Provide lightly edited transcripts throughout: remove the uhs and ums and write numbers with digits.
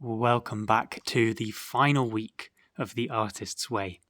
welcome back to the final week of The Artist's Way.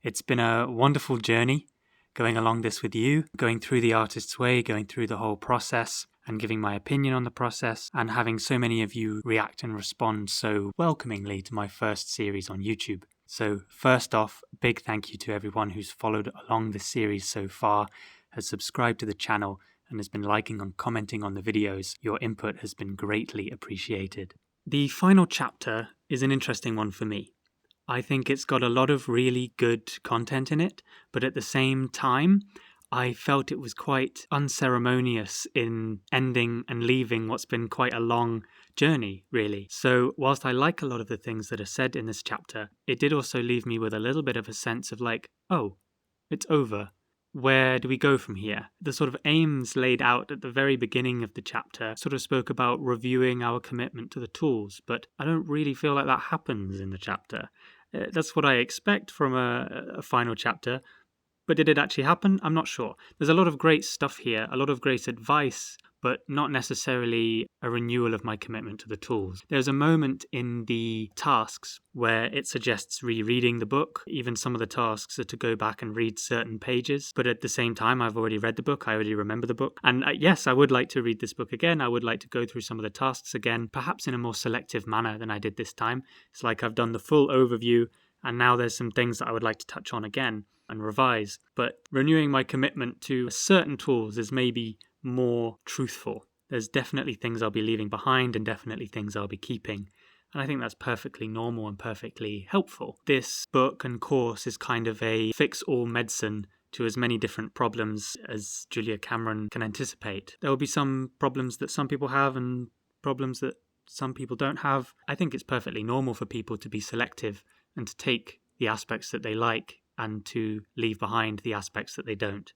It's been a wonderful journey going along this with you, going through The Artist's Way, going through the whole process and giving my opinion on the process and having so many of you react and respond so welcomingly to my first series on YouTube. So first off, big thank you to everyone who's followed along this series so far, has subscribed to the channel and has been liking and commenting on the videos. Your input has been greatly appreciated. The final chapter is an interesting one for me. I think it's got a lot of really good content in it, but at the same time, I felt it was quite unceremonious in ending and leaving what's been quite a long journey, really. So whilst I like a lot of the things that are said in this chapter, it did also leave me with a little bit of a sense of like, oh, it's over. Where do we go from here? The sort of aims laid out at the very beginning of the chapter sort of spoke about reviewing our commitment to the tools, but I don't really feel like that happens in the chapter. That's what I expect from a final chapter, but did it actually happen? I'm not sure. There's a lot of great stuff here, a lot of great advice, but not necessarily a renewal of my commitment to the tools. There's a moment in the tasks where it suggests rereading the book. Even some of the tasks are to go back and read certain pages, but at the same time, I've already read the book, I already remember the book. And yes, I would like to read this book again. I would like to go through some of the tasks again, perhaps in a more selective manner than I did this time. It's like I've done the full overview, and now there's some things that I would like to touch on again and revise. But renewing my commitment to certain tools is maybe more truthful. There's definitely things I'll be leaving behind and definitely things I'll be keeping. And I think that's perfectly normal and perfectly helpful. This book and course is kind of a fix-all medicine to as many different problems as Julia Cameron can anticipate. There will be some problems that some people have and problems that some people don't have. I think it's perfectly normal for people to be selective and to take the aspects that they like and to leave behind the aspects that they don't.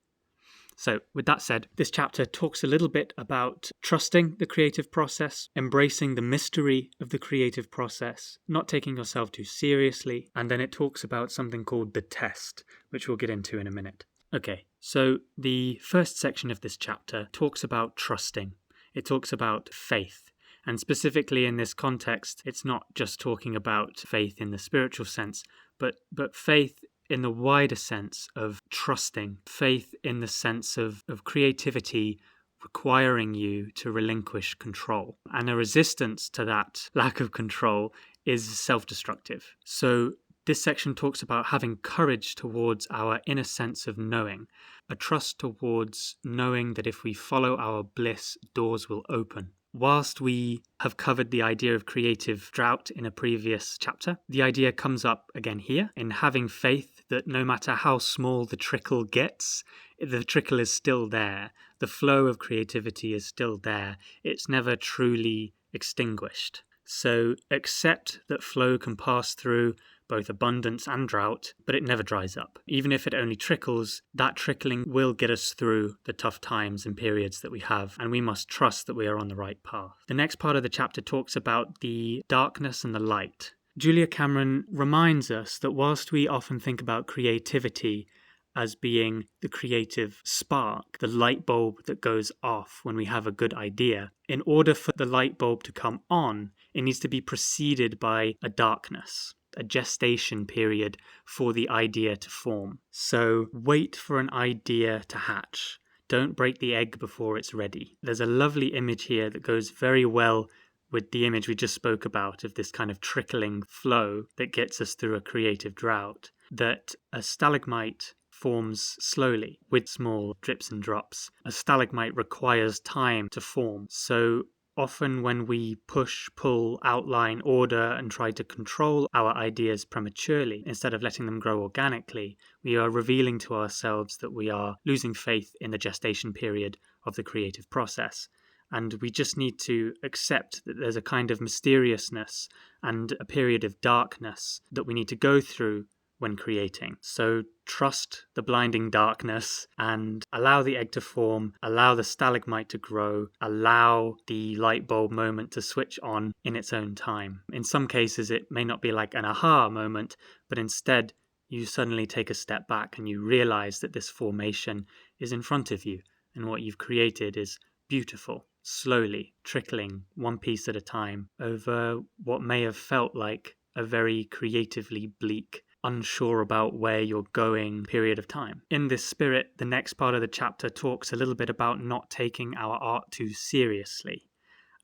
So with that said, this chapter talks a little bit about trusting the creative process, embracing the mystery of the creative process, not taking yourself too seriously, and then it talks about something called the test, which we'll get into in a minute. Okay, so the first section of this chapter talks about trusting. It talks about faith. And specifically in this context, it's not just talking about faith in the spiritual sense, but faith in the wider sense of trusting, faith in the sense of creativity requiring you to relinquish control. And a resistance to that lack of control is self-destructive. So this section talks about having courage towards our inner sense of knowing, a trust towards knowing that if we follow our bliss, doors will open. Whilst we have covered the idea of creative drought in a previous chapter, the idea comes up again here in having faith that no matter how small the trickle gets, the trickle is still there. The flow of creativity is still there. It's never truly extinguished. So accept that flow can pass through both abundance and drought, but it never dries up. Even if it only trickles, that trickling will get us through the tough times and periods that we have, and we must trust that we are on the right path. The next part of the chapter talks about the darkness and the light. Julia Cameron reminds us that whilst we often think about creativity as being the creative spark, the light bulb that goes off when we have a good idea, in order for the light bulb to come on, it needs to be preceded by a darkness, a gestation period for the idea to form. So wait for an idea to hatch. Don't break the egg before it's ready. There's a lovely image here that goes very well with the image we just spoke about of this kind of trickling flow that gets us through a creative drought, that a stalagmite forms slowly with small drips and drops. A stalagmite requires time to form. So often when we push, pull, outline, order, and try to control our ideas prematurely, instead of letting them grow organically, we are revealing to ourselves that we are losing faith in the gestation period of the creative process. And we just need to accept that there's a kind of mysteriousness and a period of darkness that we need to go through when creating. So trust the blinding darkness and allow the egg to form, allow the stalagmite to grow, allow the light bulb moment to switch on in its own time. In some cases, it may not be like an aha moment, but instead you suddenly take a step back and you realize that this formation is in front of you and what you've created is beautiful. slowly trickling one piece at a time over what may have felt like a very creatively bleak, unsure about where you're going period of time. In this spirit, the next part of the chapter talks a little bit about not taking our art too seriously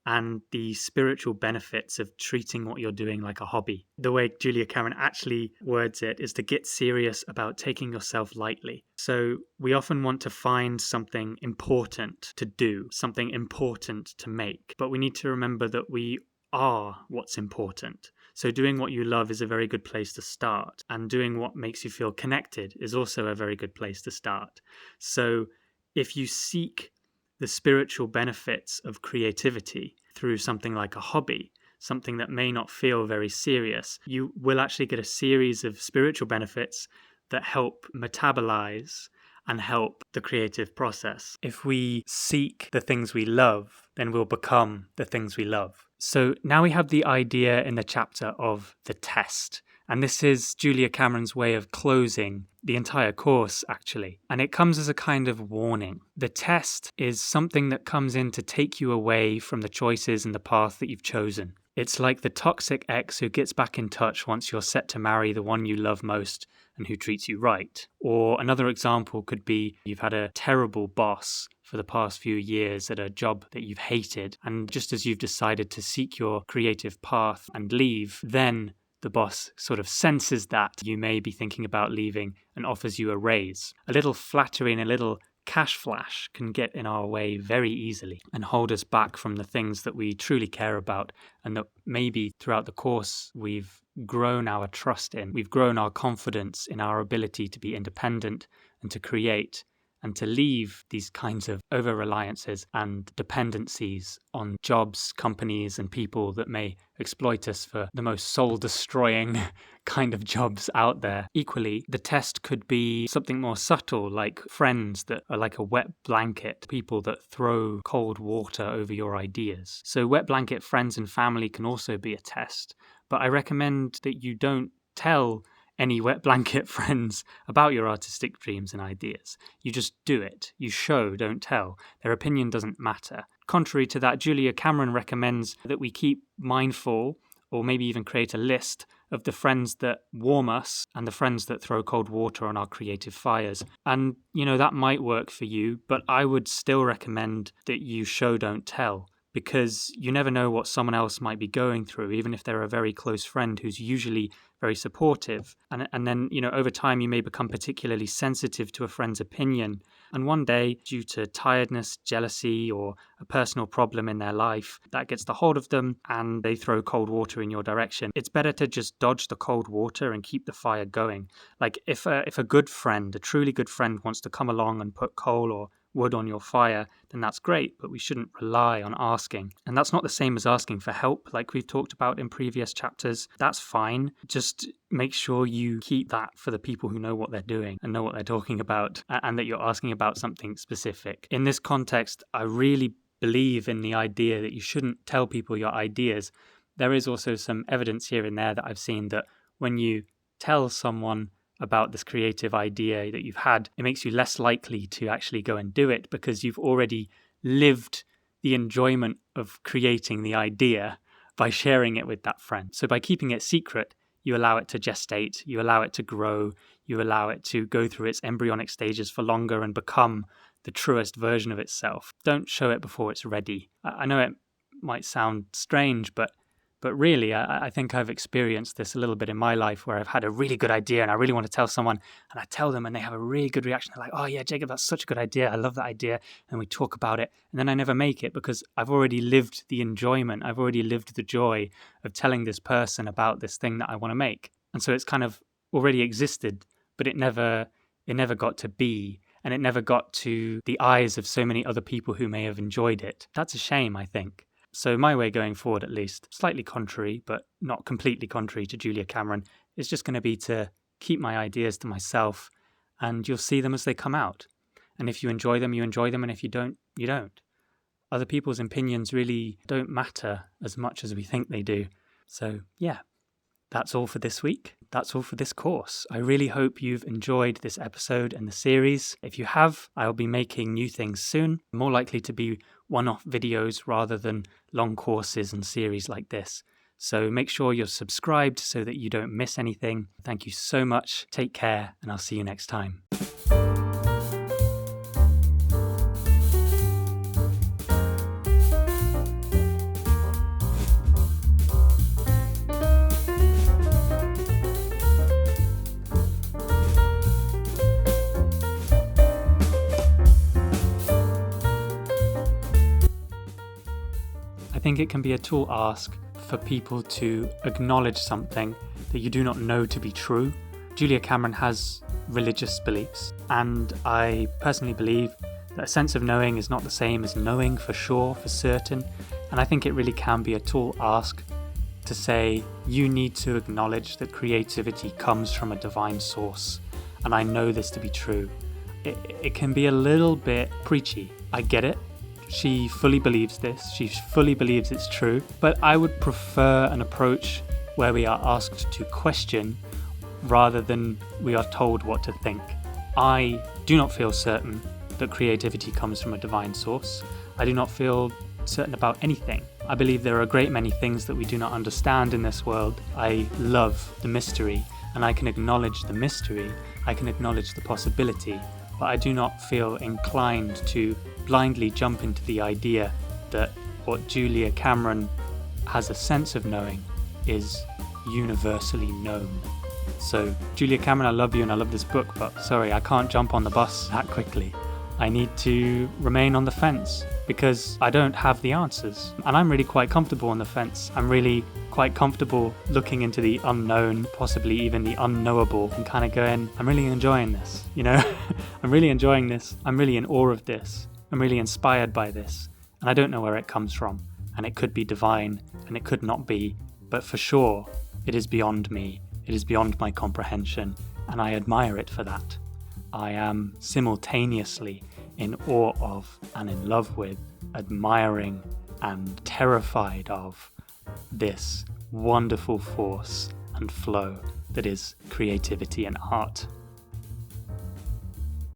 and the spiritual benefits of treating what you're doing like a hobby. The way Julia Cameron actually words it is to get serious about taking yourself lightly. So we often want to find something important to do, something important to make, but we need to remember that we are what's important. So doing what you love is a very good place to start, and doing what makes you feel connected is also a very good place to start. So if you seek the spiritual benefits of creativity through something like a hobby, something that may not feel very serious, you will actually get a series of spiritual benefits that help metabolize and help the creative process. If we seek the things we love, then we'll become the things we love. So now we have the idea in the chapter of the test. And this is Julia Cameron's way of closing the entire course, actually. And it comes as a kind of warning. The test is something that comes in to take you away from the choices and the path that you've chosen. It's like the toxic ex who gets back in touch once you're set to marry the one you love most and who treats you right. Or another example could be you've had a terrible boss for the past few years at a job that you've hated, and just as you've decided to seek your creative path and leave, then the boss sort of senses that you may be thinking about leaving and offers you a raise. A little flattery and a little cash flash can get in our way very easily and hold us back from the things that we truly care about, and that maybe throughout the course we've grown our trust in. We've grown our confidence in our ability to be independent and to create and to leave these kinds of over-reliances and dependencies on jobs, companies, and people that may exploit us for the most soul-destroying kind of jobs out there. Equally, the test could be something more subtle, like friends that are like a wet blanket, people that throw cold water over your ideas. So wet blanket friends and family can also be a test, but I recommend that you don't tell any wet blanket friends about your artistic dreams and ideas. You just do it. You show, don't tell. Their opinion doesn't matter. Contrary to that, Julia Cameron recommends that we keep mindful, or maybe even create a list of the friends that warm us and the friends that throw cold water on our creative fires. And, that might work for you, but I would still recommend that you show, don't tell, because you never know what someone else might be going through, even if they're a very close friend who's usually very supportive. And then, over time, you may become particularly sensitive to a friend's opinion. And one day, due to tiredness, jealousy, or a personal problem in their life, that gets the hold of them and they throw cold water in your direction. It's better to just dodge the cold water and keep the fire going. Like if a good friend, a truly good friend, wants to come along and put coal or wood on your fire, then that's great, but we shouldn't rely on asking. And that's not the same as asking for help, like we've talked about in previous chapters. That's fine. Just make sure you keep that for the people who know what they're doing and know what they're talking about, and that you're asking about something specific. In this context, I really believe in the idea that you shouldn't tell people your ideas. There is also some evidence here and there that I've seen that when you tell someone about this creative idea that you've had, it makes you less likely to actually go and do it because you've already lived the enjoyment of creating the idea by sharing it with that friend. So by keeping it secret, you allow it to gestate, you allow it to grow, you allow it to go through its embryonic stages for longer and become the truest version of itself. Don't show it before it's ready. I know it might sound strange, but really, I think I've experienced this a little bit in my life where I've had a really good idea and I really want to tell someone, and I tell them and they have a really good reaction. They're like, oh yeah, Jacob, that's such a good idea. I love that idea. And we talk about it. And then I never make it because I've already lived the enjoyment. I've already lived the joy of telling this person about this thing that I want to make. And so it's kind of already existed, but it never got to be. And it never got to the eyes of so many other people who may have enjoyed it. That's a shame, I think. So my way going forward, at least, slightly contrary, but not completely contrary to Julia Cameron, is just going to be to keep my ideas to myself, and you'll see them as they come out. And if you enjoy them, you enjoy them, and if you don't, you don't. Other people's opinions really don't matter as much as we think they do. So yeah, that's all for this week. that's all for this course. I really hope you've enjoyed this episode and the series. If you have, I'll be making new things soon, more likely to be one-off videos rather than long courses and series like this. So make sure you're subscribed so that you don't miss anything. Thank you so much. Take care, and I'll see you next time. I think it can be a tall ask for people to acknowledge something that you do not know to be true. Julia Cameron has religious beliefs, and I personally believe that a sense of knowing is not the same as knowing for sure, for certain, and I think it really can be a tall ask to say you need to acknowledge that creativity comes from a divine source, and I know this to be true. It can be a little bit preachy, I get it. She fully believes this, she fully believes it's true, but I would prefer an approach where we are asked to question rather than we are told what to think. I do not feel certain that creativity comes from a divine source. I do not feel certain about anything. I believe there are a great many things that we do not understand in this world. I love the mystery, and I can acknowledge the mystery, I can acknowledge the possibility, but I do not feel inclined to blindly jump into the idea that what Julia Cameron has a sense of knowing is universally known. So, Julia Cameron, I love you and I love this book, but sorry, I can't jump on the bus that quickly. I need to remain on the fence because I don't have the answers. And I'm really quite comfortable on the fence. I'm really quite comfortable looking into the unknown, possibly even the unknowable, and kind of going, I'm really enjoying this, you know? I'm really enjoying this. I'm really in awe of this. I'm really inspired by this. And I don't know where it comes from. And it could be divine, and it could not be. But for sure, it is beyond me. It is beyond my comprehension. And I admire it for that. I am simultaneously in awe of and in love with, admiring and terrified of this wonderful force and flow that is creativity and art.